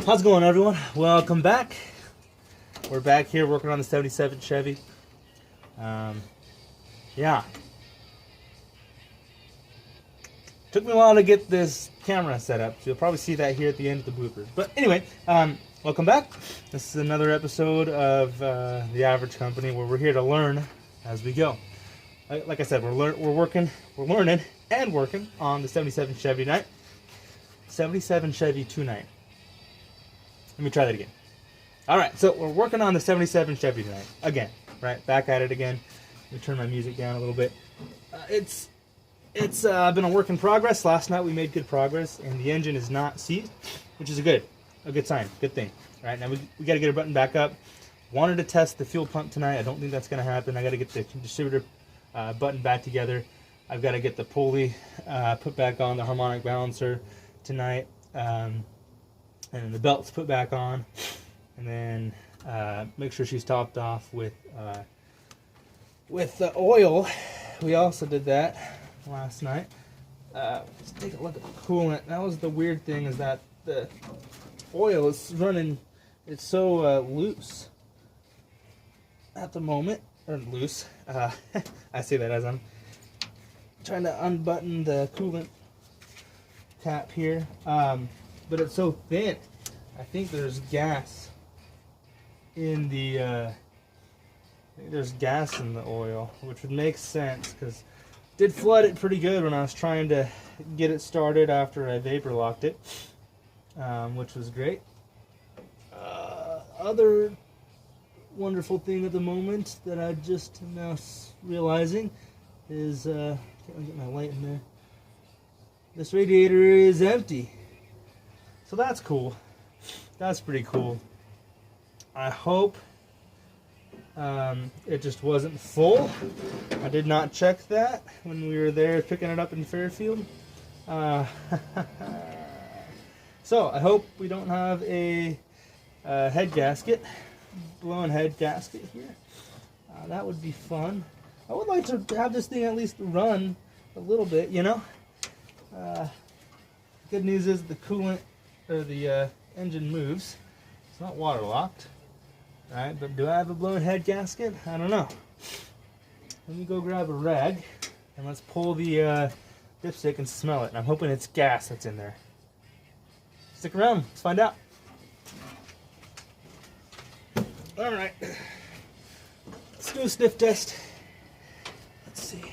How's it going, everyone? Welcome back. We're back here working on the 77 Chevy. Yeah. Took me a while to get this camera set up, so you'll probably see that here at the end of the bloopers. But anyway, welcome back. This is another episode of The Average Company, where we're here to learn as we go. Like I said, we're learning and working on the 77 Chevy tonight. 77 Chevy tonight. Let me try that again. All right, so we're working on the 77 Chevy tonight. Again, right? Back at it again. Let me turn my music down a little bit. It's been a work in progress. Last night we made good progress, and the engine is not seized, which is a good sign, good thing. All right, now we got to get our button back up. Wanted to test the fuel pump tonight. I don't think that's going to happen. I got to get the distributor button back together. I've got to get the pulley put back on, the harmonic balancer tonight. And the belts put back on, and then make sure she's topped off with the oil. We also did that last night. Let's take a look at the coolant. That was the weird thing, is that the oil is running, it's so loose at the moment, or loose. I say that as I'm trying to unbutton the coolant cap here. But it's so thin. I think there's gas in the oil, which would make sense, because did flood it pretty good when I was trying to get it started after I vapor locked it, which was great. Other wonderful thing at the moment that I just now realizing is can't really get my light in there. This radiator is empty. So that's cool. That's pretty cool. I hope it just wasn't full. I did not check that when we were there picking it up in Fairfield. So I hope we don't have a head gasket, blown head gasket here. That would be fun. I would like to have this thing at least run a little bit, you know. Good news is the coolant, or the engine moves. It's not waterlocked. Alright, but do I have a blown head gasket? I don't know. Let me go grab a rag and let's pull the dipstick and smell it. And I'm hoping it's gas that's in there. Stick around, let's find out. Alright. Let's do a sniff test. Let's see.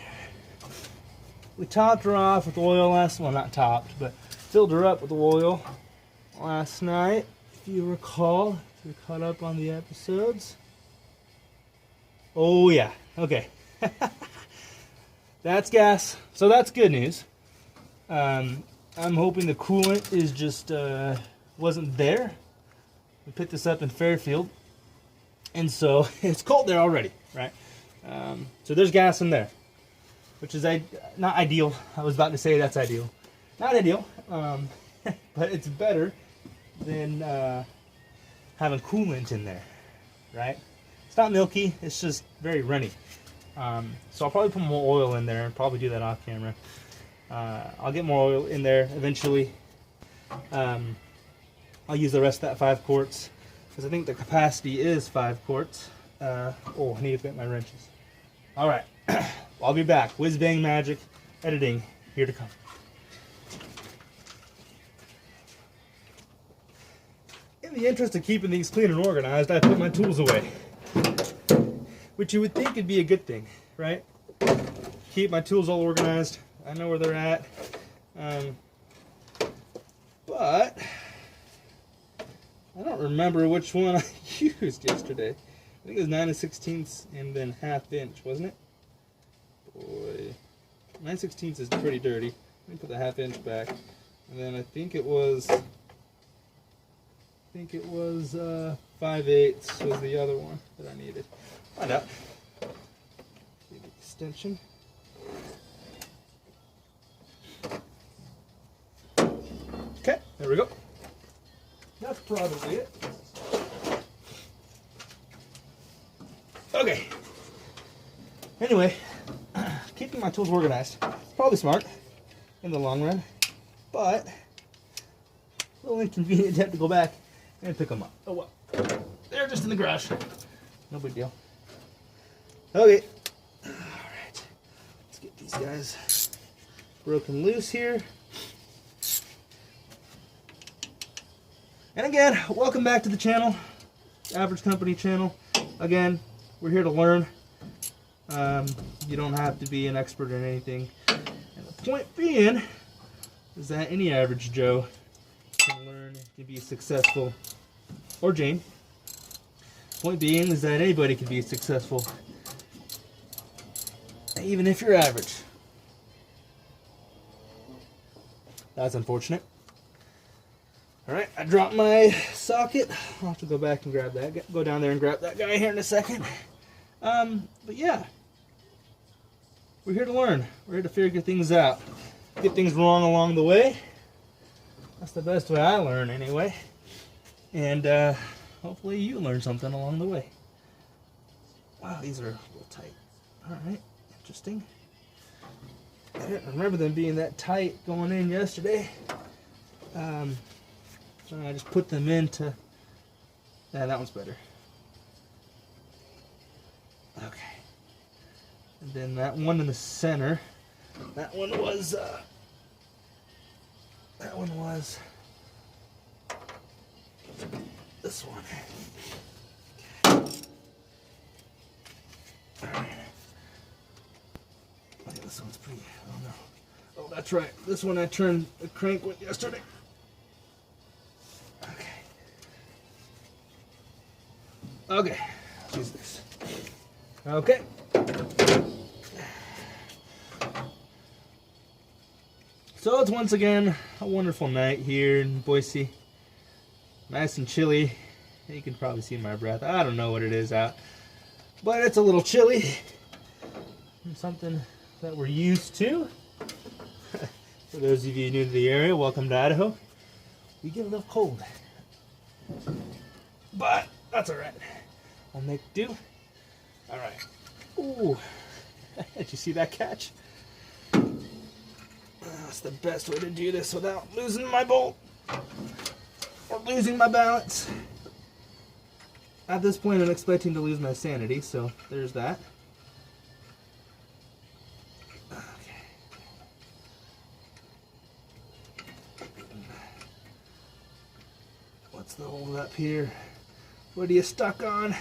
We topped her off with oil well, not topped, but filled her up with oil last night, if you recall, if you're caught up on the episodes. Oh yeah, okay. That's gas, so that's good news. I'm hoping the coolant is just wasn't there. We picked this up in Fairfield, and so it's cold there already, right? So there's gas in there, which is not ideal. I was about to say that's ideal. Not ideal, but it's better than having coolant in there, right? It's not milky, it's just very runny. So I'll probably put more oil in there and probably do that off camera. I'll get more oil in there eventually. I'll use the rest of that 5 quarts, because I think the capacity is 5 quarts. Oh, I need to get my wrenches. Alright, I'll be back. Whiz bang magic, editing, here to come. In the interest of keeping things clean and organized, I put my tools away. Which you would think would be a good thing, right? Keep my tools all organized. I know where they're at. But I don't remember which one I used yesterday. I think it was 9 16ths and then 1/2 inch, wasn't it? Boy. 9 16ths is pretty dirty. Let me put the 1/2 inch back. And then I think it was 5/8 was the other one that I needed. Find out. The extension. Okay, there we go. That's probably it. Okay. Anyway, keeping my tools organized is probably smart in the long run, but a little inconvenient to have to go back and pick them up. Oh well, they're just in the garage. No big deal. Okay, all right. Let's get these guys broken loose here. And again, welcome back to the channel, Average Company channel. Again, we're here to learn. You don't have to be an expert in anything. And the point being is that any average Joe can learn, can be successful, or Jane. Point being is that anybody can be successful, even if you're average. That's unfortunate. Alright, I dropped my socket. I'll have to go back and grab that. Go down there and grab that guy here in a second. But yeah. We're here to learn. We're here to figure things out. Get things wrong along the way. That's the best way I learn anyway. And hopefully you learn something along the way. Wow, these are a little tight. Alright, interesting. I didn't remember them being that tight going in yesterday. So I just put them into... Yeah, that one's better. Okay. And then that one in the center. That one was... this one. Alright. I think this one's pretty... Oh no. Oh, that's right. This one I turned the crank with yesterday. Okay, Jesus. Okay. So it's once again a wonderful night here in Boise. Nice and chilly. You can probably see my breath. I don't know what it is out, but it's a little chilly. Something that we're used to. For those of you new to the area, welcome to Idaho. We get a little cold, but that's all right. I'll make do. All right. Ooh, did you see that catch? That's the best way to do this without losing my bolt or losing my balance. At this point, I'm expecting to lose my sanity, so there's that. Okay. What's the hold up here? What are you stuck on?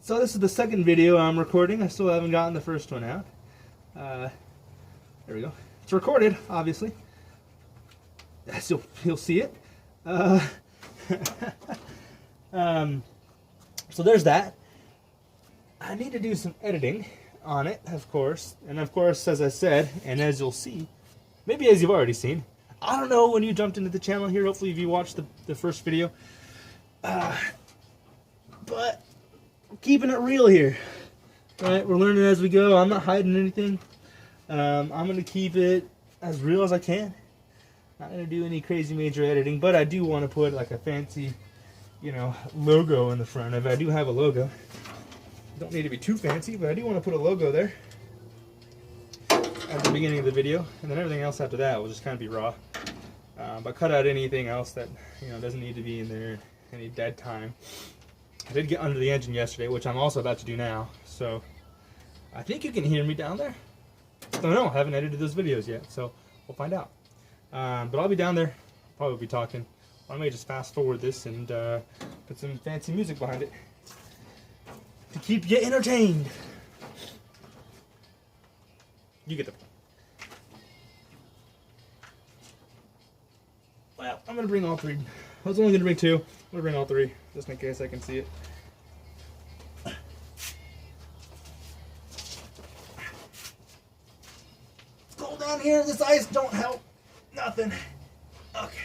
So this is the second video I'm recording. I still haven't gotten the first one out. There we go. It's recorded, obviously. So you'll see it. So there's that. I need to do some editing on it, of course. And of course, as I said, and as you'll see, maybe as you've already seen, I don't know when you jumped into the channel here. Hopefully if you watched the first video. But I'm keeping it real here. Right, we're learning as we go. I'm not hiding anything. I'm going to keep it as real as I can. Not going to do any crazy major editing, but I do want to put like a fancy, logo in the front of it. I do have a logo. Don't need to be too fancy, but I do want to put a logo there at the beginning of the video, and then everything else after that will just kind of be raw. But cut out anything else that doesn't need to be in there, any dead time. I did get under the engine yesterday, which I'm also about to do now, so I think you can hear me down there. I don't know, I haven't edited those videos yet, so we'll find out. But I'll be down there, probably be talking. I may just fast forward this and put some fancy music behind it to keep you entertained. You get the point. Well, I'm going to bring all three. I was only going to bring two. I'm going to bring all three, just in case I can see it. It's cold down here. This ice don't help. Nothing. Okay.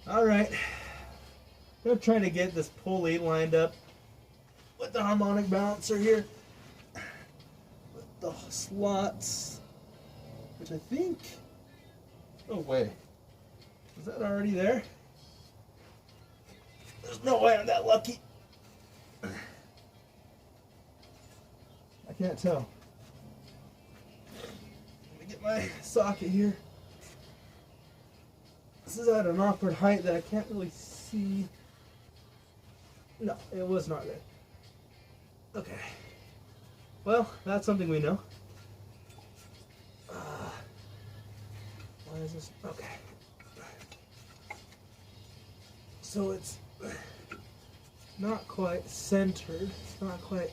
Alright. I'm trying to get this pulley lined up with the harmonic balancer here. With the slots. Which I think... Oh, wait. Is that already there? There's no way I'm that lucky. I I can't tell. Let me get my socket here. This is at an awkward height that I can't really see. No, it was not there. Okay. Well, that's something we know. Why is this? Okay. So it's not quite centered. It's not quite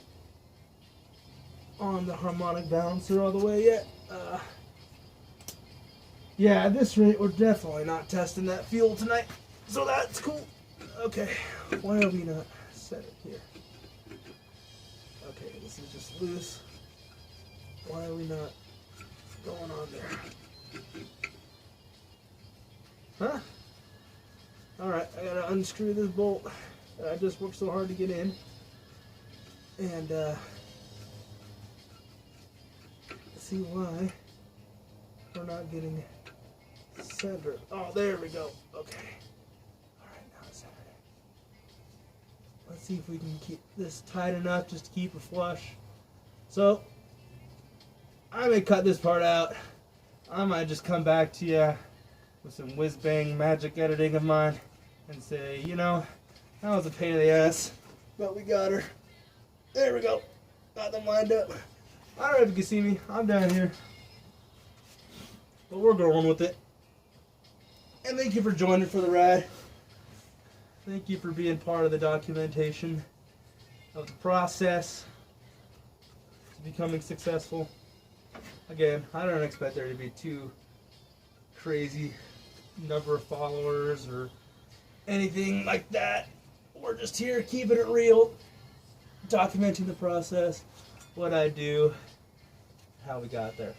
on the harmonic balancer all the way yet. Yeah, at this rate, we're definitely not testing that fuel tonight. So that's cool. Okay, why are we not set it here? Okay, this is just loose. Why are we not going on there? Huh? Alright, I gotta unscrew this bolt that I just worked so hard to get in. And, see why we're not getting centered. Oh, there we go. Okay. Alright, now it's centered. Let's see if we can keep this tight enough just to keep it flush. So, I may cut this part out. I might just come back to you with some whiz-bang magic editing of mine and say, you know, that was a pain in the ass, but we got her. There we go. Got them lined up. I don't know if you can see me. I'm down here. But we're going with it. And thank you for joining for the ride. Thank you for being part of the documentation of the process to becoming successful. Again, I don't expect there to be too crazy number of followers or anything like that. We're just here keeping it real, documenting the process, what I do, how we got there.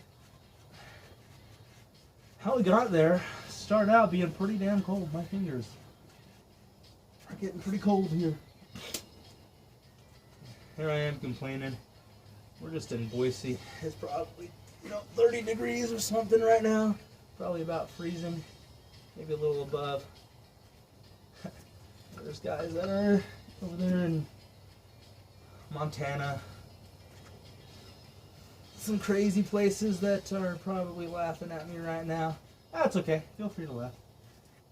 How we got there started out being pretty damn cold. My fingers are getting pretty cold here. Here I am complaining. We're just in Boise. It's probably, 30 degrees or something right now. Probably about freezing, maybe a little above. There's guys that are over there in Montana. Some crazy places that are probably laughing at me right now. That's okay. Feel free to laugh.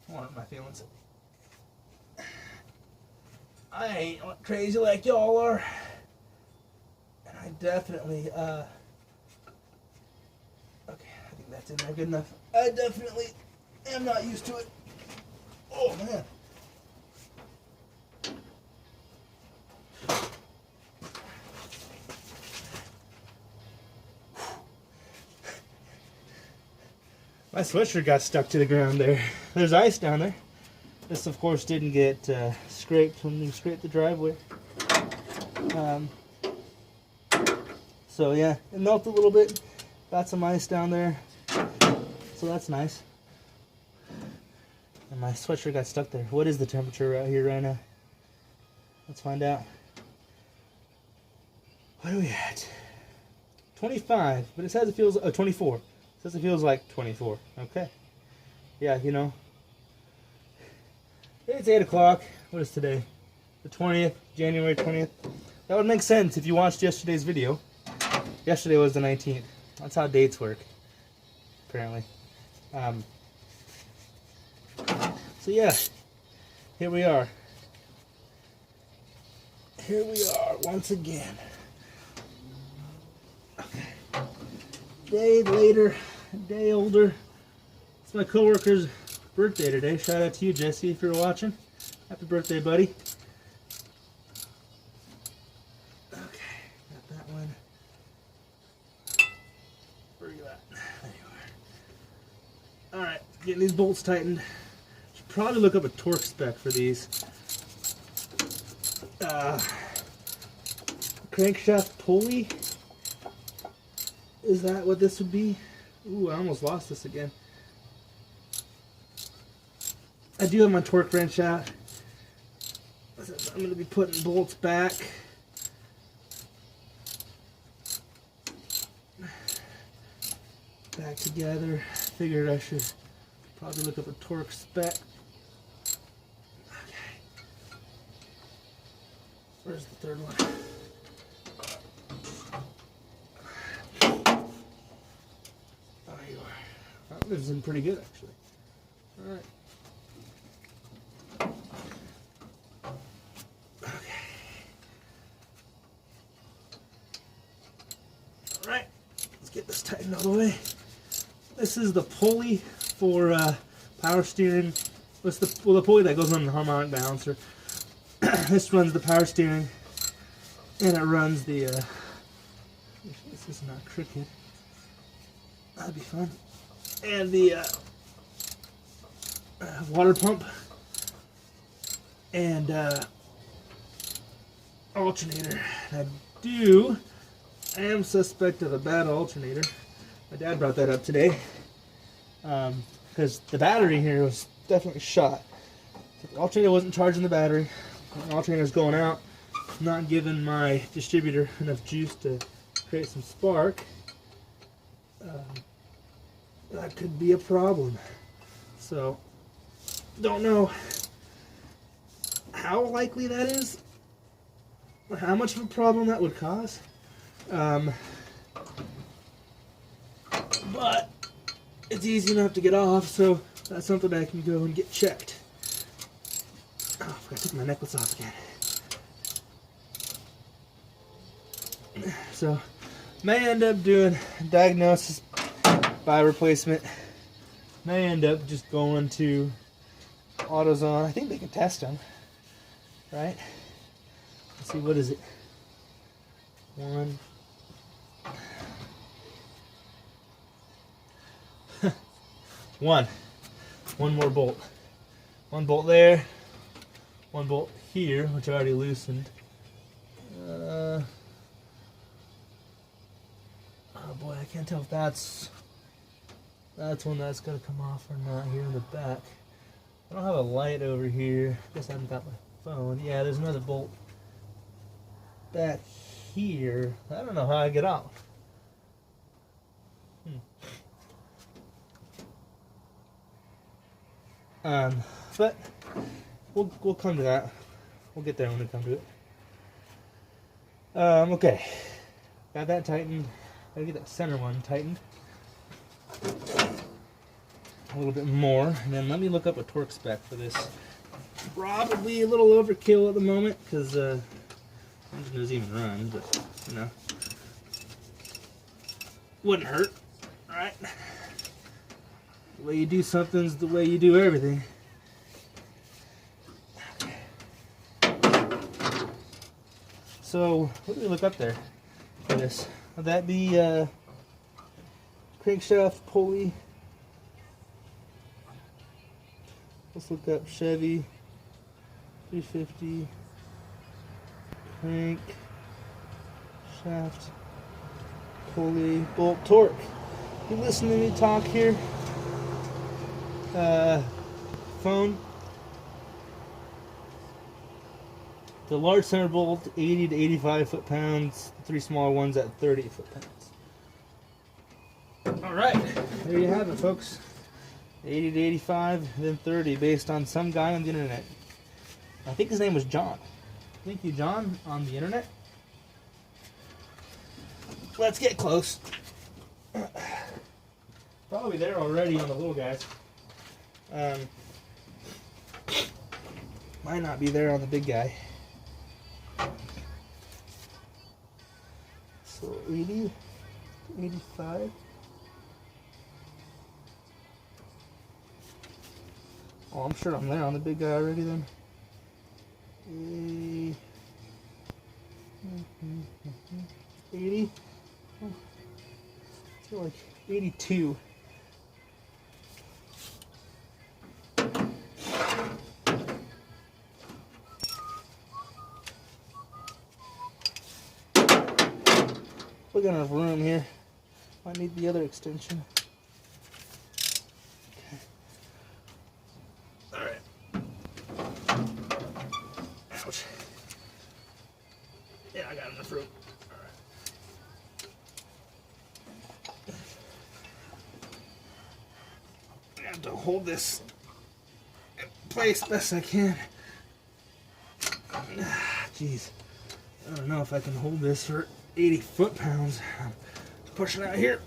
I want my feelings. I ain't crazy like y'all are. And I definitely, okay, I think that's in there good enough. I definitely am not used to it. Oh, man. My sweatshirt got stuck to the ground there. There's ice down there. This, of course, didn't get scraped when we scraped the driveway. So, yeah, it melted a little bit. Got some ice down there. So that's nice. And my sweatshirt got stuck there. What is the temperature out here right now? Let's find out. What are we at? 25, but it says it feels 24. It says it feels like 24. Okay. Yeah, it's 8 o'clock. What is today? The 20th, January 20th. That would make sense if you watched yesterday's video. Yesterday was the 19th. That's how dates work, apparently. So yeah, here we are. Here we are once again. Okay. Day later, day older. It's my coworker's birthday today. Shout out to you, Jesse, if you're watching. Happy birthday, buddy. Okay, got that one. Where are you at? There you are. Alright, getting these bolts tightened. Should probably look up a torque spec for these. Crankshaft pulley. Is that what this would be? Ooh, I almost lost this again. I do have my torque wrench out. I'm going to be putting bolts back. Back together. Figured I should probably look up a torque spec. Okay. Where's the third one? It's in pretty good, actually. All right. Okay. All right. Let's get this tightened all the way. This is the pulley for power steering. What's the pulley that goes on the harmonic balancer? This runs the power steering, and it runs the. This is not crooked. That'd be fun. And the water pump and alternator. I am suspect of a bad alternator. My dad brought that up today because the battery here was definitely shot. The alternator wasn't charging the battery. The alternator's going out, not giving my distributor enough juice to create some spark. That could be a problem. So, don't know how likely that is, or how much of a problem that would cause. But it's easy enough to get off, so that's something I can go and get checked. Oh, I forgot to take my necklace off again. So, may end up doing diagnosis by replacement. May end up just going to AutoZone. I think they can test them, right? Let's see, what is it? One more bolt. One bolt there. One bolt here, which I already loosened. Oh boy, I can't tell if that's one that's gonna come off or not here in the back. I don't have a light over here. I guess I haven't got my phone. Yeah, there's another bolt back here. I don't know how I get out. But we'll come to that. We'll get there when we come to it. Okay. Got that tightened. Gotta get that center one tightened a little bit more, and then let me look up a torque spec for this. Probably a little overkill at the moment because engine doesn't even run, but you know, wouldn't hurt, right? The way you do something's the way you do everything. So, what do we look up there for this? Would that be crankshaft, pulley? Let's look up Chevy 350 crank shaft, pulley, bolt, torque. You listen to me talk here. Phone. The large center bolt, 80 to 85 foot-pounds. The three smaller ones at 30 foot-pounds. Alright, there you have it, folks. 80 to 85, then 30, based on some guy on the internet. I think his name was John. Thank you, John, on the internet. Let's get close. Probably there already on the little guys. Might not be there on the big guy. So 80, 85. Oh, I'm sure I'm there on the big guy already then. 80. Oh, I feel like 82. We got enough room here. Might need the other extension. Okay. Alright. Ouch. Yeah, I got enough room. Alright. I have to hold this in place best I can. Jeez. I don't know if I can hold this for 80 foot-pounds. I'm pushing out here.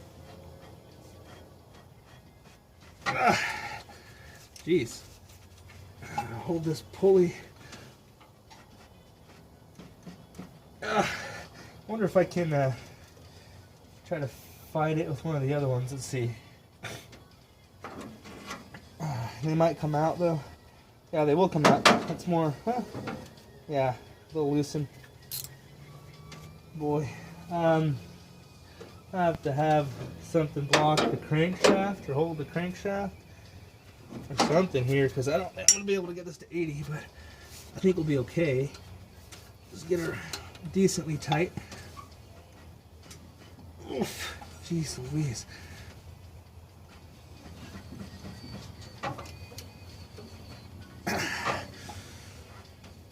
Jeez. Hold this pulley. I wonder if I can try to fight it with one of the other ones. Let's see. They might come out though. Yeah, they will come out. That's more. Yeah, they'll loosen. Boy, I have to have something block the crankshaft or hold the crankshaft or something here, because I'm gonna be able to get this to 80, but I think we'll be okay. Just get her decently tight. Oof, jeez Louise.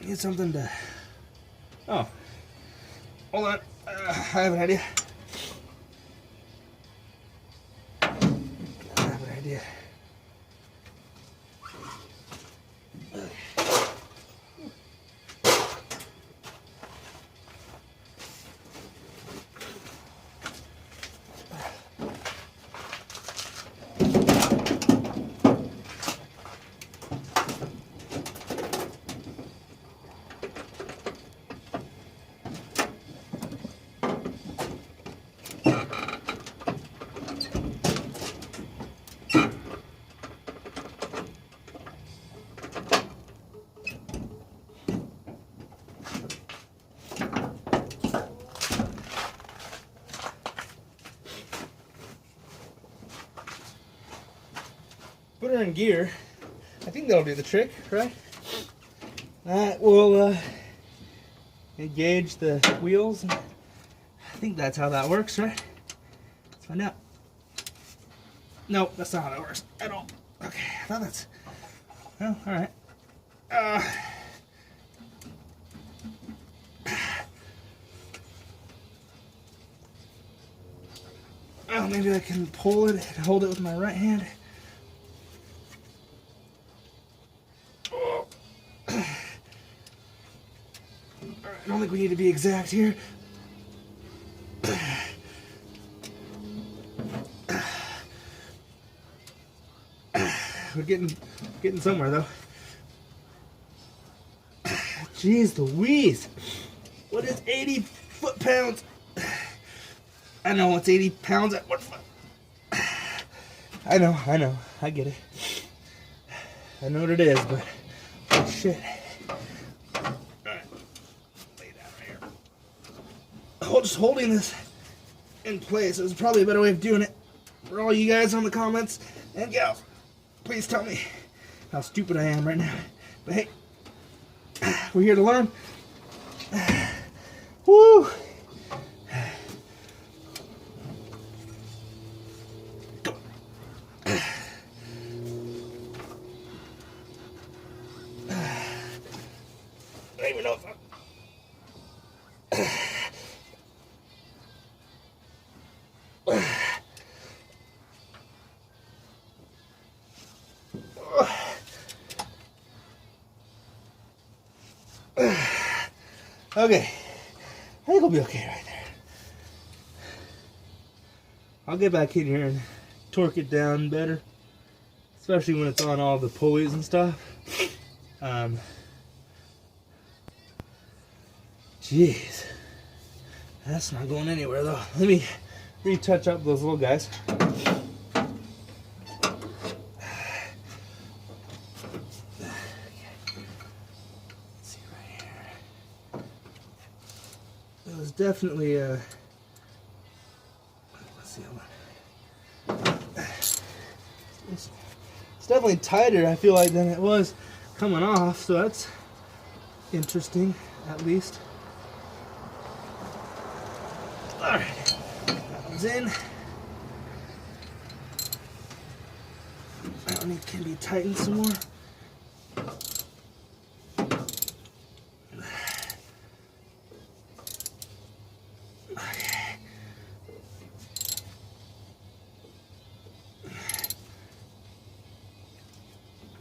Need something to. Oh, hold on. I have an idea. Put her in gear. I think that'll do the trick, right? That will engage the wheels. I think that's how that works, right? Let's find out. Nope, that's not how that works at all. Okay, I thought that's... Well, alright. Well, maybe I can pull it and hold it with my right hand. I don't think we need to be exact here. We're getting somewhere though. Jeez Louise. What is 80 foot-pounds? I know it's 80 pounds at 1 foot. I know. I get it. I know what it is, but oh shit. Just holding this in place is probably a better way of doing it. For all you guys on the comments and gals, please tell me how stupid I am right now. But hey, we're here to learn. Woo! I don't even know if I'm... Okay, I think we'll be okay right there. I'll get back in here and torque it down better, especially when it's on all the pulleys and stuff. Jeez, that's not going anywhere though. Let me retouch up those little guys. Definitely, let's see, it's definitely tighter, I feel like, than it was coming off, so that's interesting, at least. Alright, that one's in. That one can be tightened some more.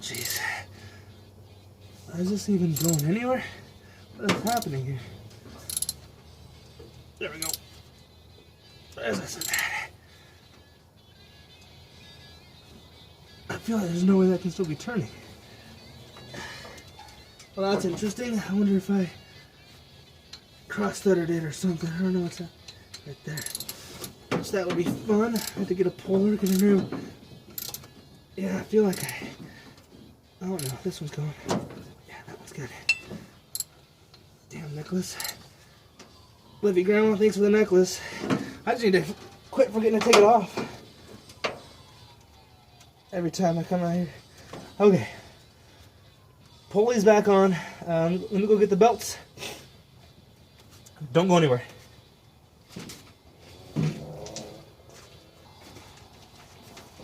Jeez. Is this even going anywhere? What is happening here? There we go. There's that. feel like there's no way that can still be turning. Well, that's interesting. I wonder if I cross-threaded it or something. I don't know what's that right there. So that would be fun. I had to get a puller because I knew. Yeah, I feel like I don't know. This one's going. Yeah, that one's good. Damn necklace. Love you, Grandma. Thanks for the necklace. I just need to quit forgetting to take it off every time I come out here. Okay. Pulley's back on. Let me go get the belts. Don't go anywhere.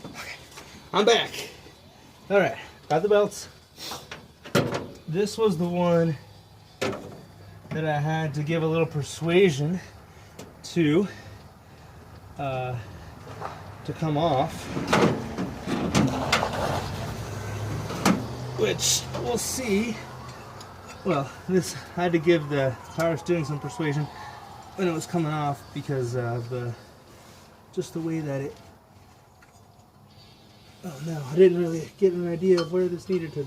Okay. I'm back. Alright. Got the belts. This was the one that I had to give a little persuasion to come off, which we'll see. Well, this I had to give the power steering some persuasion when it was coming off because of just the way that it. Oh no, I didn't really get an idea of where this needed to,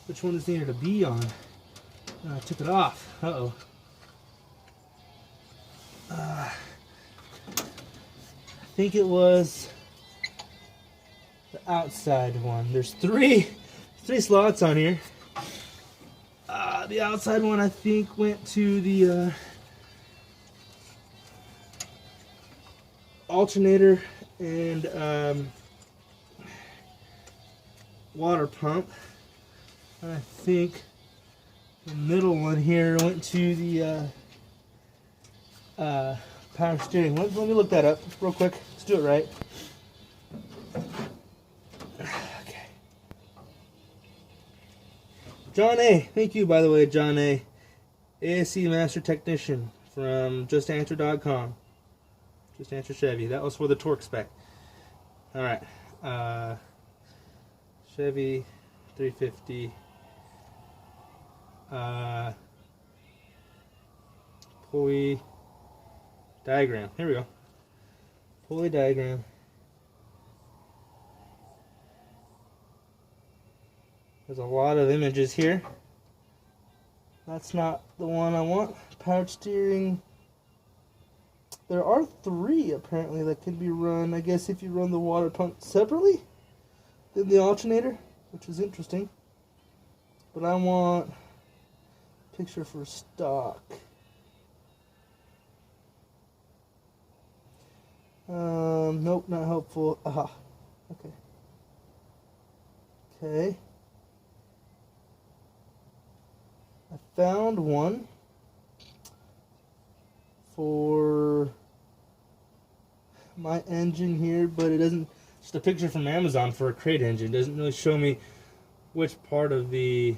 which one this needed to be on. I took it off. Uh-oh. I think it was the outside one. There's three slots on here. The outside one I think went to the alternator and water pump. And I think the middle one here went to the power steering. Let me look that up real quick. Let's do it right. Okay. John A. Thank you, by the way, John A. ASC Master Technician from JustAnswer.com. Just Answer Chevy. That was for the torque spec. Alright. Chevy 350. Pulley diagram. Here we go. Pulley diagram. There's a lot of images here. That's not the one I want. Power steering. There are 3 apparently that can be run. I guess if you run the water pump separately than the alternator, which is interesting. But I want picture for stock. Nope, not helpful. Aha. Okay. Okay. I found one for my engine here, but it doesn't. Just a picture from Amazon for a crate engine. Doesn't really show me which part of the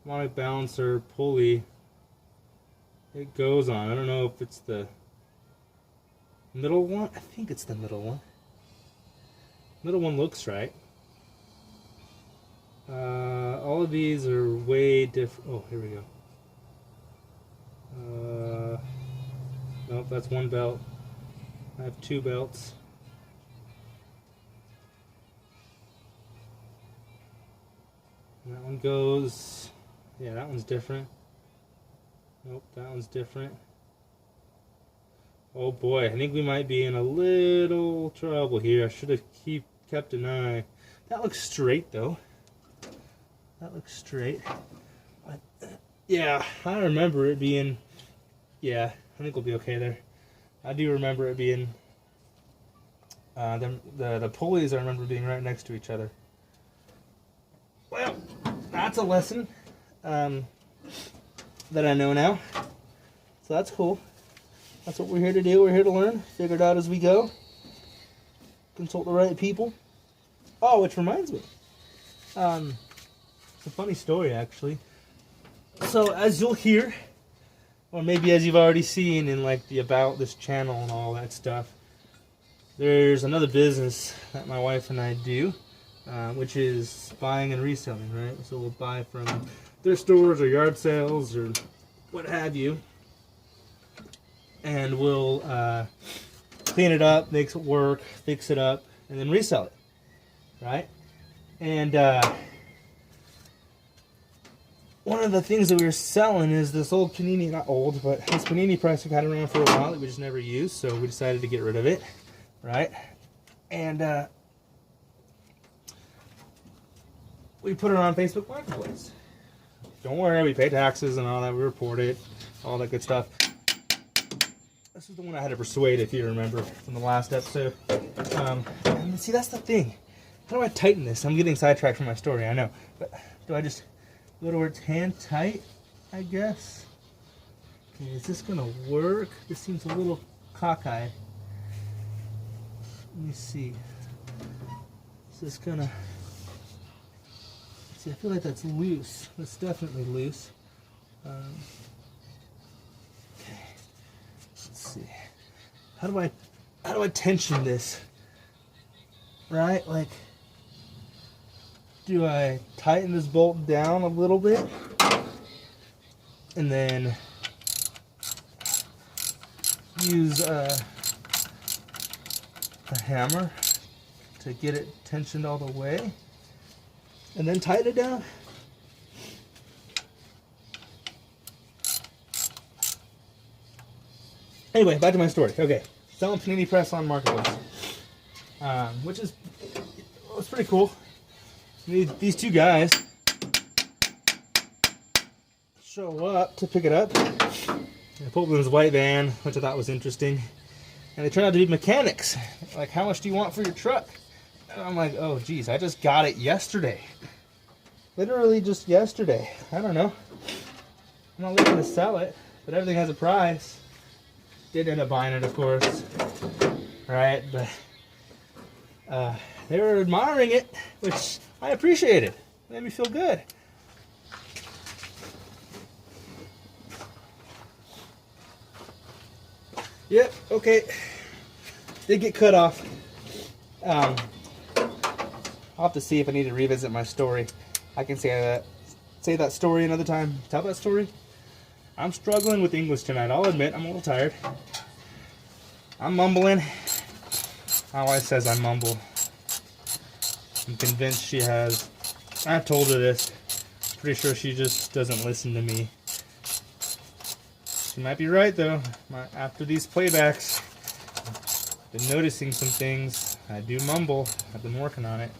harmonic balancer pulley it goes on. I don't know if it's the middle one. I think it's the middle one. Middle one looks right. All of these are way different. Oh, here we go. Nope, that's one belt. I have 2 belts. And that one goes. Yeah, that one's different. Nope, that one's different. Oh boy, I think we might be in a little trouble here. I should have kept an eye. That looks straight though. That looks straight. Yeah, I remember it being. Yeah, I think we'll be okay there. I do remember it being. The pulleys I remember being right next to each other. Well, that's a lesson that I know now. So that's cool. That's what we're here to do. We're here to learn, figure it out as we go. Consult the right people. Oh, which reminds me. It's a funny story, actually. So, as you'll hear, or maybe as you've already seen in like the About This channel and all that stuff, there's another business that my wife and I do, which is buying and reselling, right? So we'll buy from their stores or yard sales or what have you. And we'll clean it up, make it work, fix it up, and then resell it. right? And one of the things that we were selling is this old panini, not old, but this panini press we've had around for a while that we just never used, so we decided to get rid of it, right? And we put it on Facebook Marketplace. Don't worry, we pay taxes and all that, we report it, all that good stuff. This is the one I had to persuade, if you remember, from the last episode. And see, that's the thing. How do I tighten this? I'm getting sidetracked from my story, I know. But do I just go to where it's hand tight, I guess? Okay, is this going to work? This seems a little cockeyed. Let me see. Is this going to... See, I feel like that's loose. That's definitely loose. Okay. Let's see. How do I tension this? Right? Like, do I tighten this bolt down a little bit? And then use a hammer to get it tensioned all the way? And then tighten it down? Anyway, back to my story. Okay, selling panini press on Marketplace, which is it's pretty cool. These two guys show up to pick it up. They pulled in this white van, which I thought was interesting, and they turned out to be mechanics. Like, how much do you want for your truck? And I'm like, oh geez, I just got it yesterday. Literally just yesterday. I don't know. I'm not looking to sell it, but everything has a price. Did end up buying it, of course. Right, but they were admiring it, which I appreciated. Made me feel good. Yep, okay. Did get cut off. I'll have to see if I need to revisit my story. I can say that story another time. Tell that story. I'm struggling with English tonight. I'll admit, I'm a little tired. I'm mumbling. My wife says I mumble. I'm convinced she has. I've told her this. Pretty sure she just doesn't listen to me. She might be right, though. After these playbacks, I've been noticing some things. I do mumble. I've been working on it.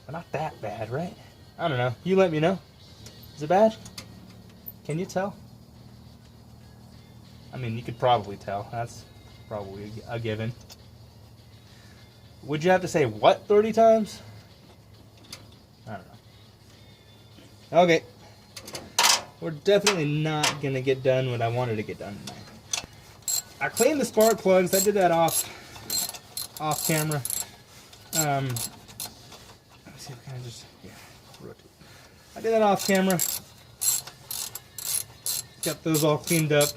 But not that bad, right? I don't know. You let me know. Is it bad? Can you tell? I mean, you could probably tell. That's probably a given. Would you have to say what 30 times? I don't know. Okay. We're definitely not going to get done what I wanted to get done tonight. I cleaned the spark plugs. I did that off camera. Let me see if I can just rotate. I did that off camera. Got those all cleaned up.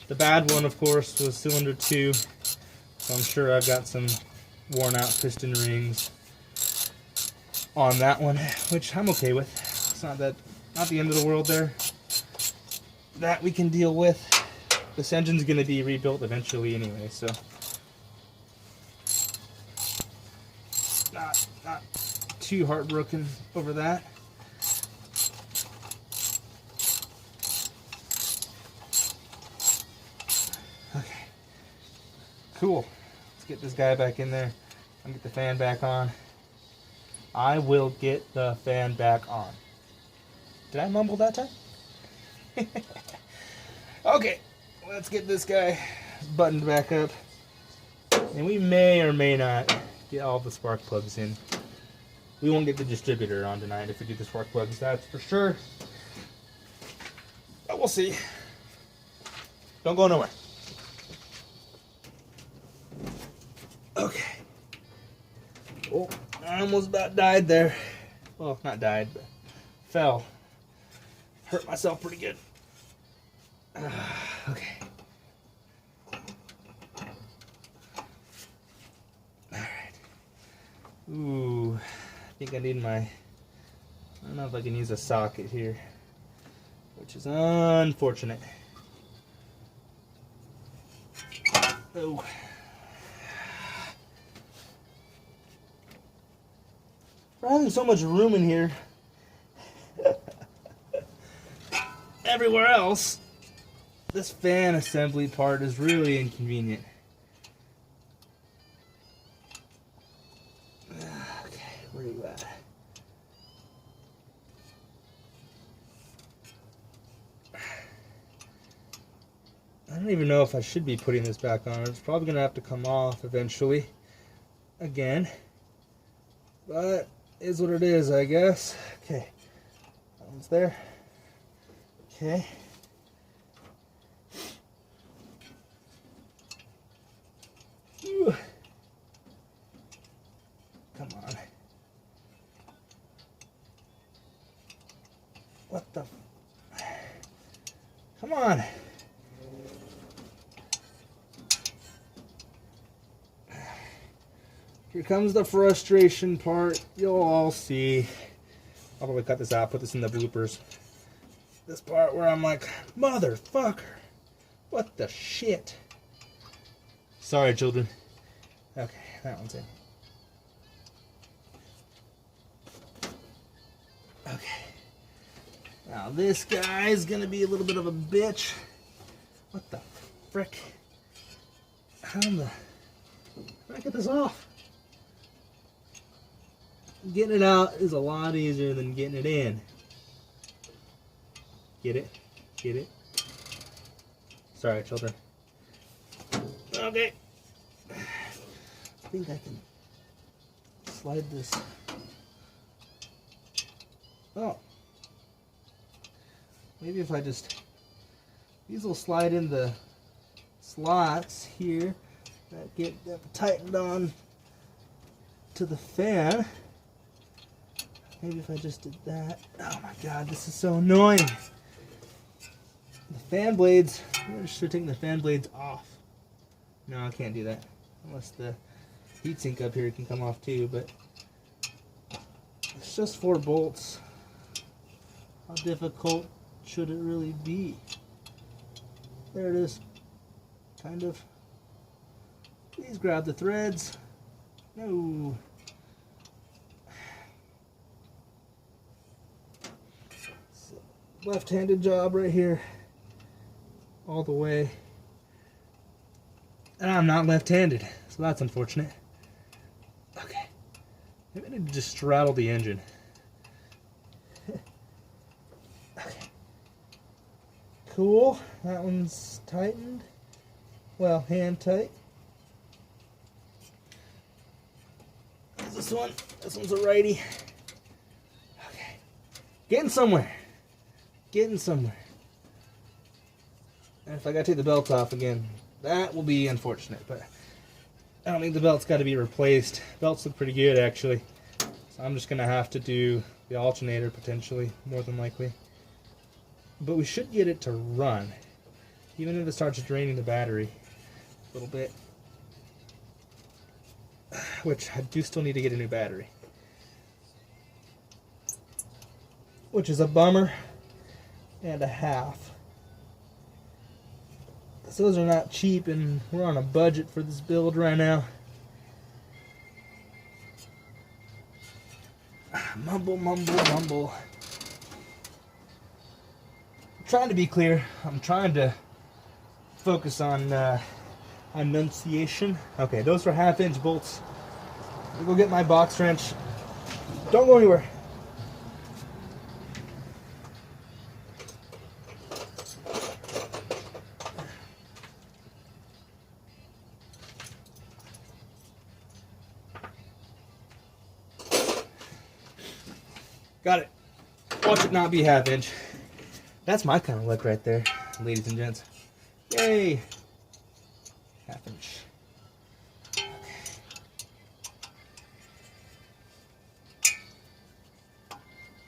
The bad one, of course, was cylinder 2. So I'm sure I've got some worn out piston rings on that one, which I'm okay with. It's not the end of the world there. That we can deal with. This engine's going to be rebuilt eventually anyway, so not too heartbroken over that. Okay, cool. Let's get this guy back in there and get the fan back on. I will get the fan back on. Did I mumble that time? Okay, let's get this guy buttoned back up. And we may or may not get all the spark plugs in. We won't get the distributor on tonight if we do the spark plugs, that's for sure. But we'll see. Don't go nowhere. Okay. Oh, I almost about died there. Well, not died, but fell. Hurt myself pretty good. Okay. Alright. Ooh. I think I need I don't know if I can use a socket here, which is unfortunate. Oh. for having so much room in here. Everywhere else, this fan assembly part is really inconvenient. Okay, where are you at? I don't even know if I should be putting this back on. It's probably going to have to come off eventually. Again. But is what it is, I guess. Okay. That one's there. Okay. Whew. Come on. What the? Come on. Here comes the frustration part. You'll all see. I'll probably cut this out, put this in the bloopers. This part where I'm like, motherfucker, what the shit? Sorry, children. Okay, that one's in. Okay. Now this guy's gonna be a little bit of a bitch. What the frick? How do I get this off? Getting it out is a lot easier than getting it in. Get it? Get it? Sorry, children. Okay. I think I can slide this. Oh. Maybe if I just... These will slide in the slots here that get tightened on to the fan. Maybe if I just did that. Oh my god, this is so annoying. The fan blades, I'm just taking the fan blades off. No, I can't do that. Unless the heatsink up here can come off too, but it's just 4 bolts. How difficult should it really be? There it is. Kind of. Please grab the threads. No. Left-handed job right here. All the way. And I'm not left-handed, so that's unfortunate. Okay. Maybe I need to just straddle the engine. Okay. Cool. That one's tightened. Well, hand tight. This one. This one's a righty. Okay. Getting somewhere. Getting somewhere. And if I gotta take the belt off again, that will be unfortunate, but I don't think the belt's got to be replaced. Belts look pretty good, actually. So I'm just gonna have to do the alternator potentially, more than likely. But we should get it to run, even if it starts draining the battery a little bit. Which I do still need to get a new battery, which is a bummer and a half. So those are not cheap, and we're on a budget for this build right now. Mumble, mumble, mumble. I'm trying to be clear. I'm trying to focus on enunciation. Okay, those are 1/2-inch bolts. I'll go get my box wrench. Don't go anywhere. Got it. Watch it not be 1/2-inch. That's my kind of luck right there, ladies and gents. Yay! 1/2-inch. Okay.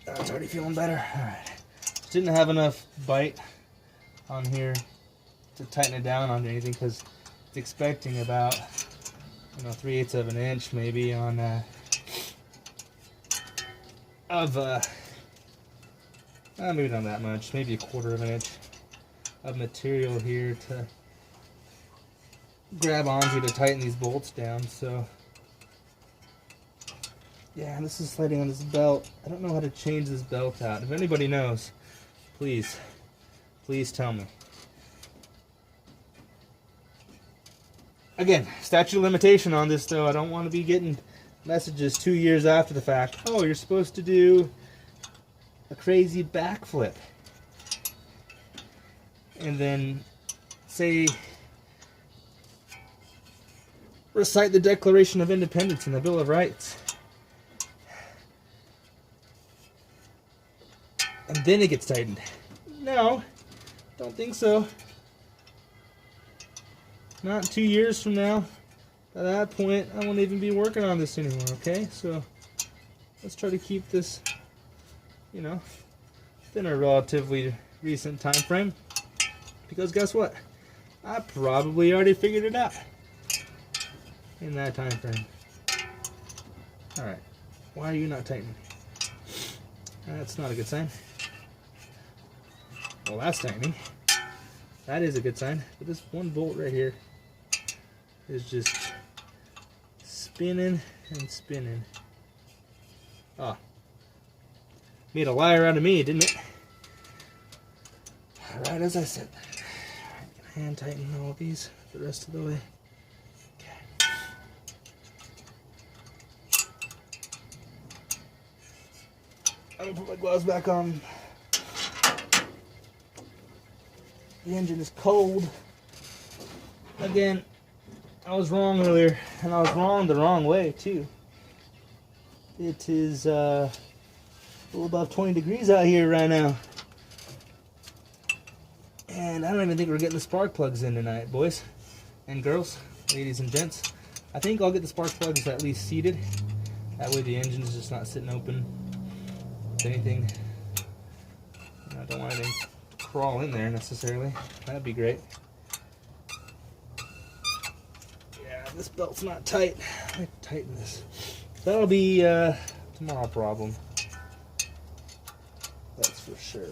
Oh, it's already feeling better. Alright. Just didn't have enough bite on here to tighten it down on anything, because it's expecting about 3/8 of an inch maybe on maybe not that much, maybe 1/4 of an inch of material here to grab onto to tighten these bolts down. So Yeah, this is sliding on this belt. I don't know how to change this belt out. If anybody knows, please tell me. Again, statute of limitation on this though. I don't want to be getting messages 2 years after the fact. Oh, you're supposed to do a crazy backflip. And then say, recite the Declaration of Independence and the Bill of Rights. And then it gets tightened. No, don't think so. Not 2 years from now. At that point, I won't even be working on this anymore, okay? So, let's try to keep this, you know, within a relatively recent time frame. Because guess what? I probably already figured it out in that time frame. Alright, why are you not tightening? That's not a good sign. Well, that's tightening. That is a good sign. But this one bolt right here is just spinning and spinning. Ah, made a liar out of me, didn't it? Alright, as I said. Hand tighten all of these the rest of the way. Okay. I'm gonna put my gloves back on. The engine is cold. Again, I was wrong earlier, and I was wrong the wrong way too. It is a little above 20 degrees out here right now. And I don't even think we're getting the spark plugs in tonight, boys and girls, ladies and gents. I think I'll get the spark plugs at least seated. That way the engine's just not sitting open with anything. I don't want anything to crawl in there necessarily. That'd be great. Yeah, this belt's not tight. I have to tighten this. That'll be tomorrow problem. That's for sure.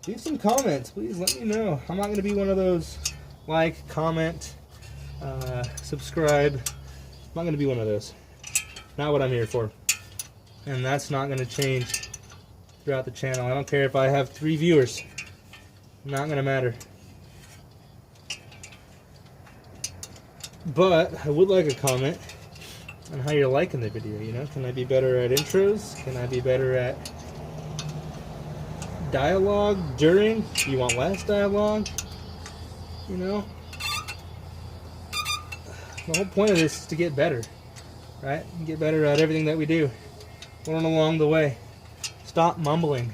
Leave some comments, please. Let me know. I'm not going to be one of those like, comment, subscribe. I'm not going to be one of those. Not what I'm here for. And that's not going to change throughout the channel. I don't care if I have 3 viewers. Not going to matter. But I would like a comment on how you're liking the video. You know, can I be better at intros? Can I be better at dialogue during? Do you want less dialogue? You know, the whole point of this is to get better, right? Get better at everything that we do. Learn along the way. Stop mumbling.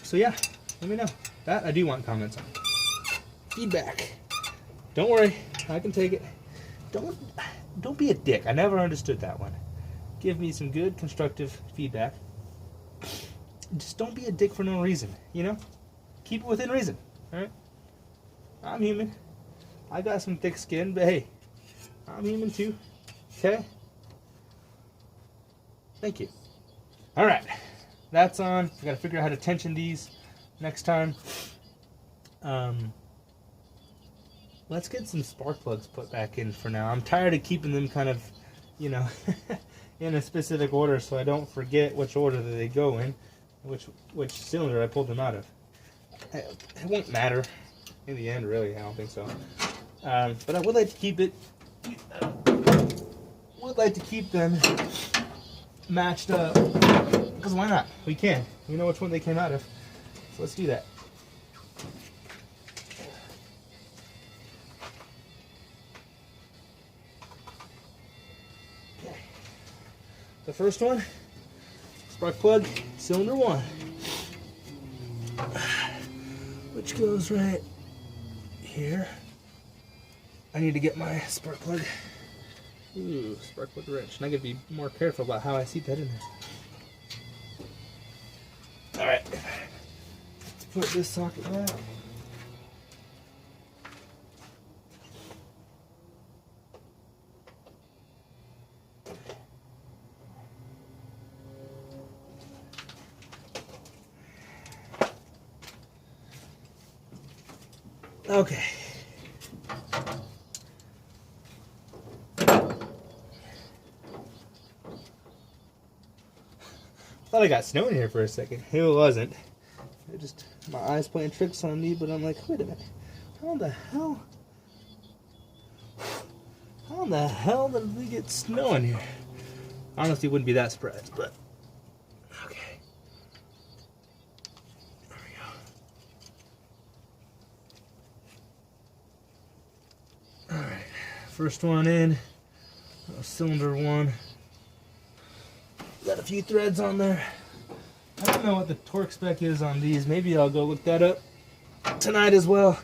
So yeah, let me know. That I do want comments on. Feedback. Don't worry, I can take it. Don't be a dick. I never understood that one. Give me some good, constructive feedback. Just don't be a dick for no reason, you know? Keep it within reason, alright? I'm human. I got some thick skin, but hey, I'm human too, okay? Thank you. Alright, that's on. I gotta figure out how to tension these next time. Let's get some spark plugs put back in for now. I'm tired of keeping them kind of, you know, in a specific order, so I don't forget which order that they go in, which cylinder I pulled them out of. It won't matter in the end, really. I don't think so. But I would like to keep it. Would like to keep them matched up, because why not? We can. We know which one they came out of, so let's do that. The first one, spark plug, cylinder 1, which goes right here. I need to get my spark plug. Ooh, spark plug wrench. And I gotta be more careful about how I seat that in there. Alright, let's put this socket back. Okay. Thought I got snow in here for a second. It wasn't. It just, my eyes playing tricks on me, but I'm like, wait a minute. How in the hell did we get snow in here? Honestly, wouldn't be that surprised, but okay. There we go. Alright, first one in. Cylinder 1. Got a few threads on there. I don't know what the torque spec is on these. Maybe I'll go look that up tonight as well.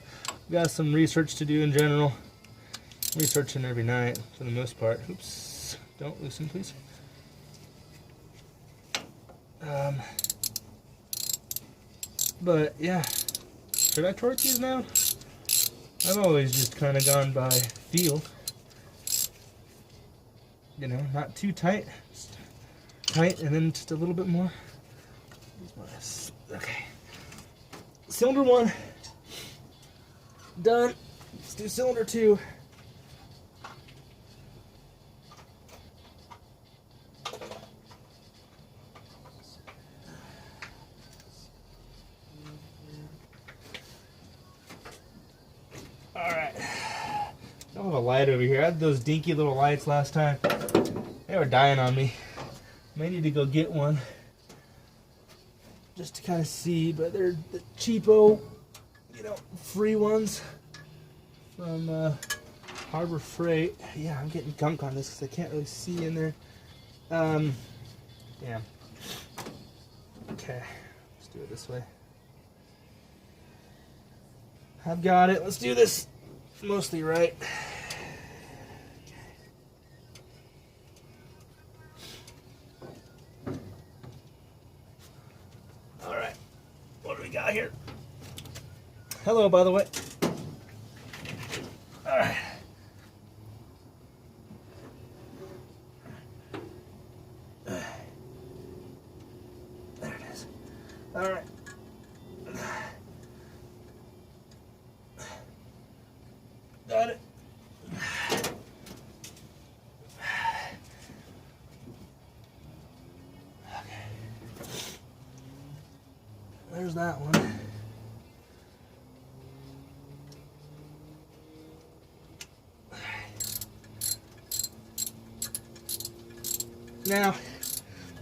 Got some research to do in general. Researching every night for the most part. Oops. Don't loosen, please. But yeah. Should I torque these now? I've always just kind of gone by feel. You know, not too tight. Just tight and then just a little bit more. Okay. Cylinder 1 done. Let's do cylinder 2. Alright. I don't have a light over here. I had those dinky little lights last time. They were dying on me. May need to go get one just to kind of see, but they're the cheapo, you know, free ones from Harbor Freight. Yeah, I'm getting gunk on this because I can't really see in there. Yeah. Okay, let's do it this way. I've got it. Let's do this mostly right. Alright, what do we got here? Hello, by the way. Alright. There it is. Alright. Got it. Okay. There's that one. Now, I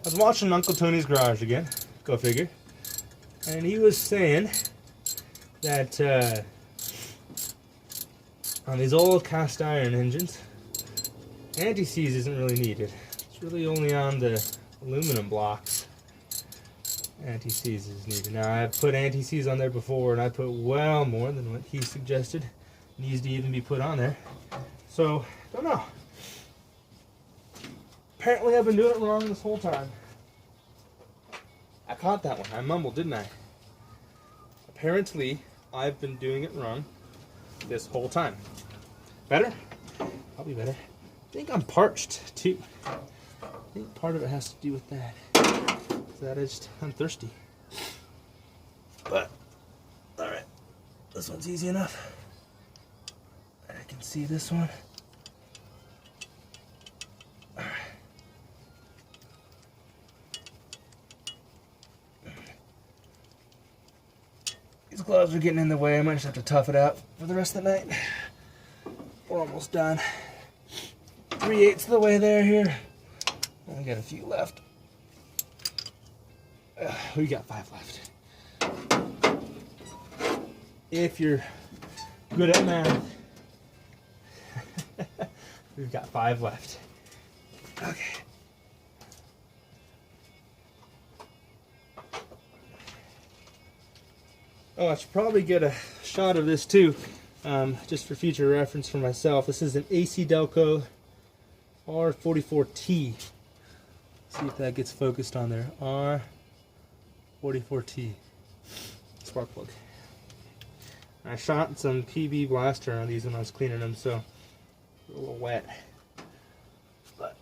was watching Uncle Tony's Garage again, go figure, and he was saying that on these old cast iron engines, anti-seize isn't really needed. It's really only on the aluminum blocks anti-seize is needed. Now, I've put anti-seize on there before, and I put well more than what he suggested needs to even be put on there. So, don't know. Apparently I've been doing it wrong this whole time. I caught that one. I mumbled, didn't I? Apparently, I've been doing it wrong this whole time. Better? Probably better. I think I'm parched, too. I think part of it has to do with that. I'm thirsty. But, alright. This one's easy enough. I can see this one. These gloves are getting in the way. I might just have to tough it out for the rest of the night. We're almost done. 3/8 of the way there here. Only got a few left. We got 5 left. If you're good at math, we've got 5 left. Okay. Oh, I should probably get a shot of this too, just for future reference for myself. This is an AC Delco R44T. See if that gets focused on there. R44T. Spark plug. I shot some PB blaster on these when I was cleaning them, so a little wet. But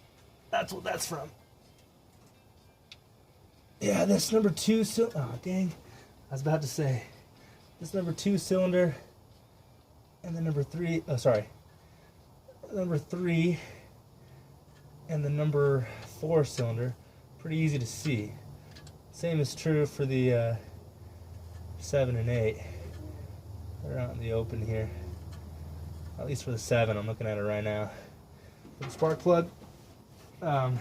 that's what that's from. Yeah, this number 2 oh dang. I was about to say. This number 2 cylinder and the number 3, oh sorry, number 3 and the number 4 cylinder, pretty easy to see. Same is true for the 7 and 8. They're out in the open here. At least for the 7, I'm looking at it right now. For the spark plug. But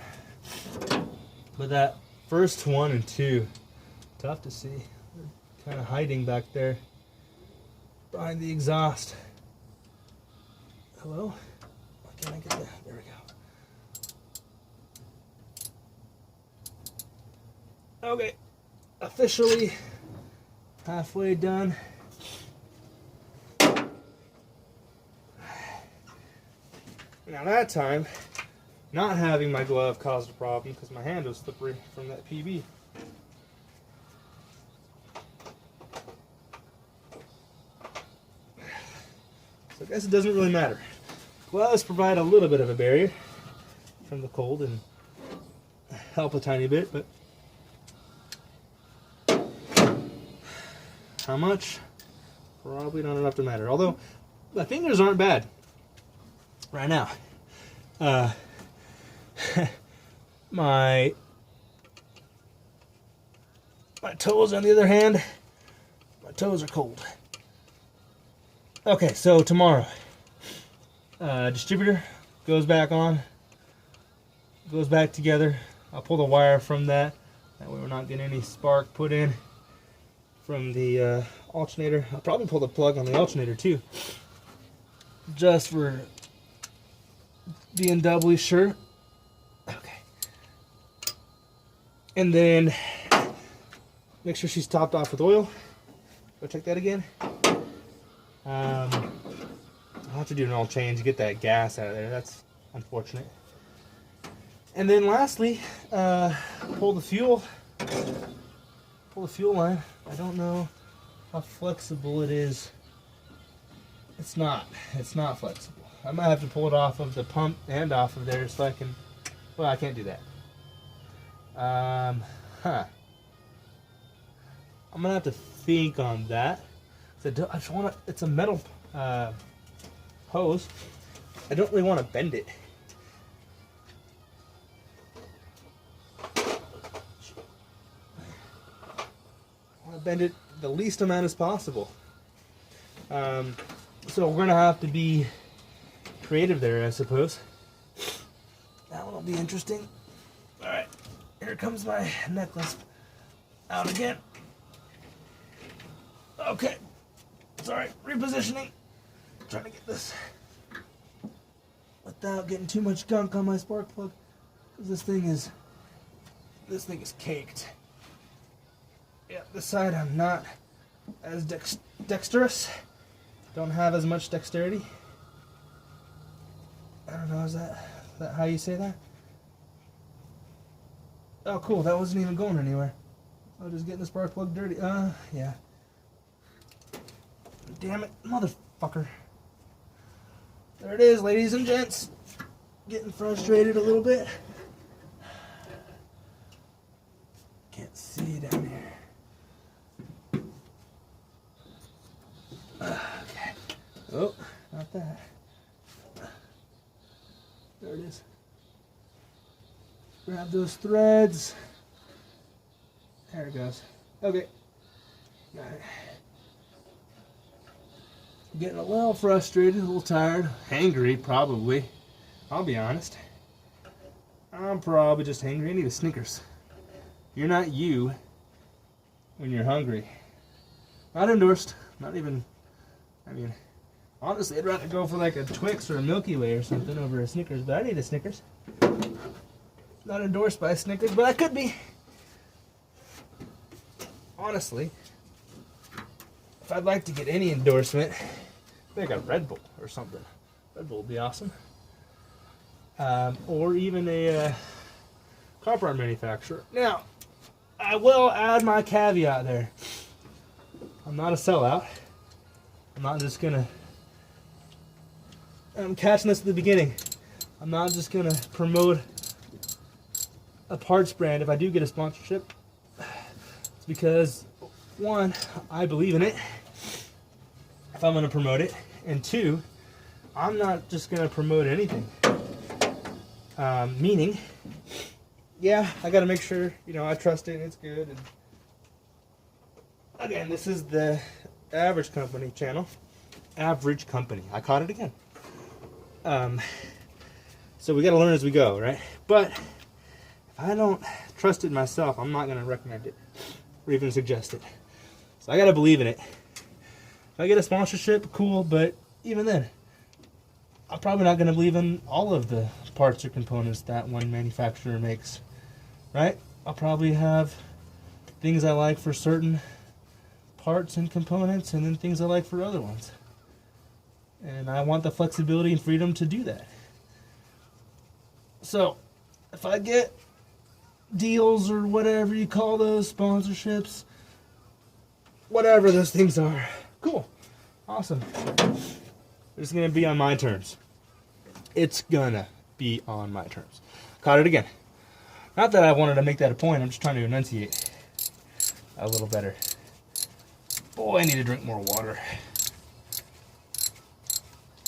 that first 1 and 2, tough to see. They're kind of hiding back there behind the exhaust. Hello? Why can't I get that? There we go. Okay, officially halfway done. Now that time, not having my glove caused a problem because my hand was slippery from that PB. So I guess it doesn't really matter. Gloves provide a little bit of a barrier from the cold and help a tiny bit, but how much? Probably not enough to matter. Although my fingers aren't bad right now. My toes, on the other hand, my toes are cold. Okay, so tomorrow, distributor goes back on, goes back together. I'll pull the wire from that. That way we're not getting any spark put in from the alternator. I'll probably pull the plug on the alternator too, just for being doubly sure. Okay. And then make sure she's topped off with oil. Go check that again. I'll have to do an oil change to get that gas out of there. That's unfortunate. And then lastly, pull the fuel line. I don't know how flexible it is. It's not flexible. I might have to pull it off of the pump and off of there so I can, well, I can't do that. I'm gonna have to think on that. I just want to, it's a metal hose. I don't really want to bend it. I want to bend it the least amount as possible. So we're gonna have to be creative there, I suppose. That one will be interesting. All right, here comes my necklace out again. Okay, sorry, repositioning. Trying to get this without getting too much gunk on my spark plug, because this thing is caked. Yeah, this side I'm not as dexterous. Don't have as much dexterity. I don't know, is that how you say that? Oh, cool, that wasn't even going anywhere. I was just getting the spark plug dirty. Yeah. Damn it, motherfucker. There it is, ladies and gents. Getting frustrated a little bit. Can't see down here. Okay. Oh, not that. There it is. Grab those threads. There it goes. Okay. Got it. Getting a little frustrated, a little tired, hangry probably. I'll be honest. I'm probably just hangry. I need a Snickers. You're not you when you're hungry. Not endorsed. Not even, I mean, honestly, I'd rather go for like a Twix or a Milky Way or something over a Snickers, but I need a Snickers. Not endorsed by Snickers, but I could be. Honestly, if I'd like to get any endorsement, like a Red Bull or something. Red Bull would be awesome. Or even a car part manufacturer. Now, I will add my caveat there. I'm not a sellout. I'm not just gonna, I'm catching this at the beginning. I'm not just gonna promote a parts brand if I do get a sponsorship. It's because, one, I believe in it if I'm gonna promote it, and two, I'm not just gonna promote anything. Meaning, yeah, I got to make sure, I trust it and it's good. And again, this is the Average Company channel. Average Company. I caught it again. So we got to learn as we go, right? But if I don't trust it myself, I'm not going to recommend it or even suggest it. So I got to believe in it. If I get a sponsorship, cool, but even then, I'm probably not going to believe in all of the parts or components that one manufacturer makes, right? I'll probably have things I like for certain parts and components and then things I like for other ones. And I want the flexibility and freedom to do that. So, if I get deals or whatever you call those, sponsorships, whatever those things are, cool, awesome. It's going to be on my terms. It's going to be on my terms. Caught it again. Not that I wanted to make that a point, I'm just trying to enunciate a little better. Boy, I need to drink more water.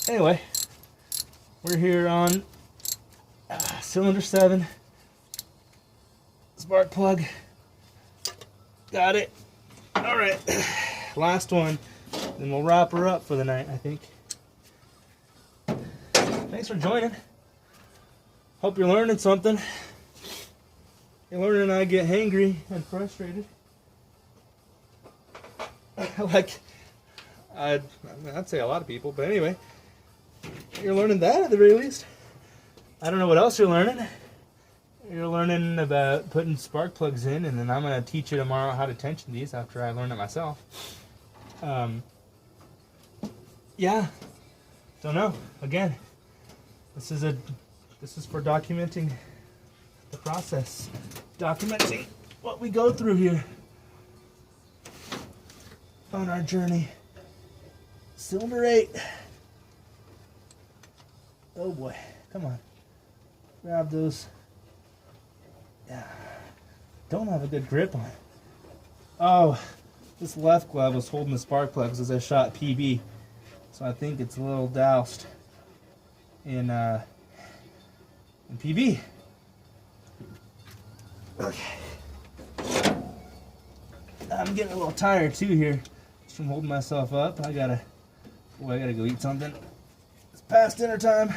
Anyway, we're here on cylinder 7, spark plug, got it. All right, last one, then we'll wrap her up for the night, I think. Thanks for joining. Hope you're learning something. You're learning I get hangry and frustrated. I'd say a lot of people, but anyway, you're learning that at the very least. I don't know what else you're learning. You're learning about putting spark plugs in, and then I'm going to teach you tomorrow how to tension these after I learn it myself. Yeah, don't know. Again, this is for documenting the process, documenting what we go through here on our journey. Cylinder 8. Oh boy, come on. Grab those. Yeah. Don't have a good grip on it. Oh, this left glove was holding the spark plugs as I shot PB. So I think it's a little doused in PB. Okay. I'm getting a little tired too here. Just from holding myself up. I gotta go eat something. It's past dinner time.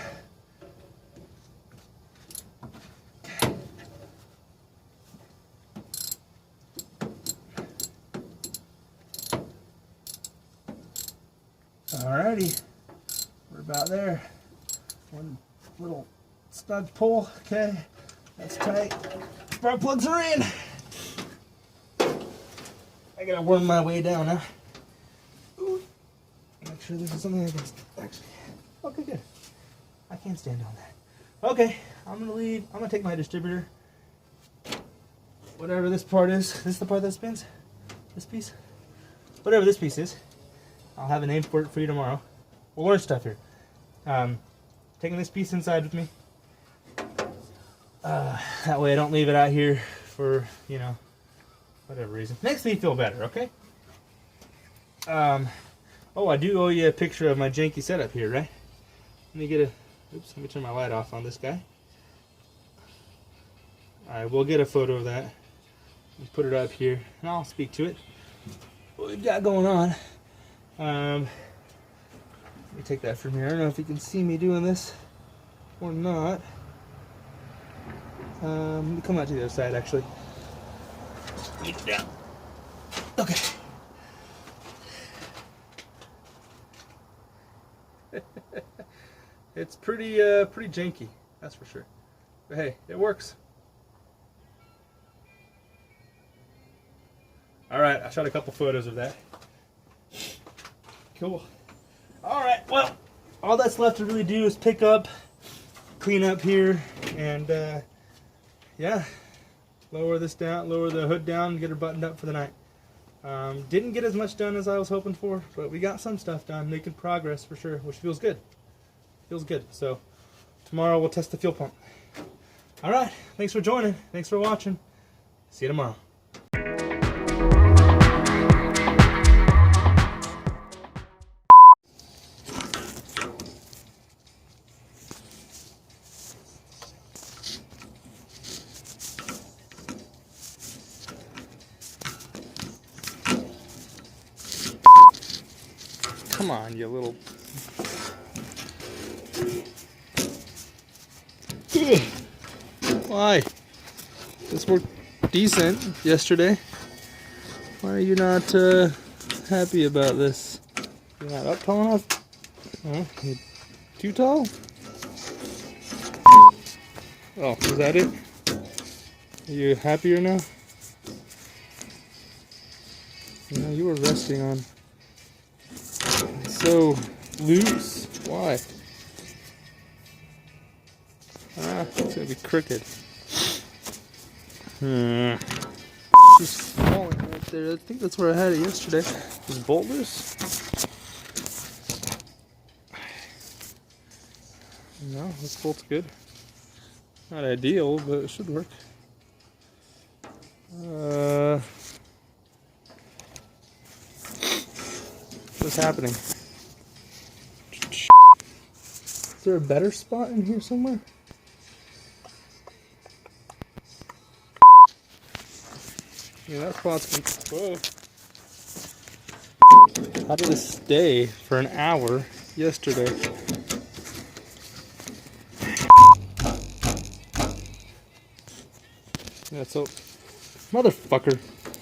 Alrighty, we're about there. One little snug pull, okay, that's tight. Spark plugs are in. I gotta worm my way down now. Ooh. Make sure this is something I can actually. Okay, good. I can't stand on that. Okay, I'm gonna leave. I'm gonna take my distributor. Whatever this part is. This is the part that spins? This piece? Whatever this piece is. I'll have a name for it for you tomorrow. We'll learn stuff here. Taking this piece inside with me. That way I don't leave it out here for, whatever reason. Makes me feel better, okay? Oh, I do owe you a picture of my janky setup here, right? Let me turn my light off on this guy. Alright, we'll get a photo of that. Put it up here, and I'll speak to it. What we've got going on. Let me take that from here. I don't know if you can see me doing this or not. Let me come out to the other side, actually. Get it down. Okay. It's pretty janky, that's for sure. But hey, it works. All right, I shot a couple photos of that. Cool. All right, well, all that's left to really do is pick up, clean up here, and yeah, lower this down, lower the hood down, and get her buttoned up for the night. Didn't get as much done as I was hoping for, but we got some stuff done, making progress for sure, which feels good. Feels good. So tomorrow we'll test the fuel pump. All right, thanks for joining. Thanks for watching. See you tomorrow. Come on, you little... Why? This worked decent yesterday. Why are you not happy about this? You're not up tall enough? Oh, you're too tall? Oh, is that it? Are you happier now? No, you were resting on. It's so loose. Why? Ah, it's gonna be crooked. Just falling right there. I think that's where I had it yesterday. Is bolt loose? No, this bolt's good. Not ideal, but it should work. What's happening? Is there a better spot in here somewhere? Yeah, that spot's been... Whoa. How did it stay for an hour yesterday? Yeah, so... Motherfucker.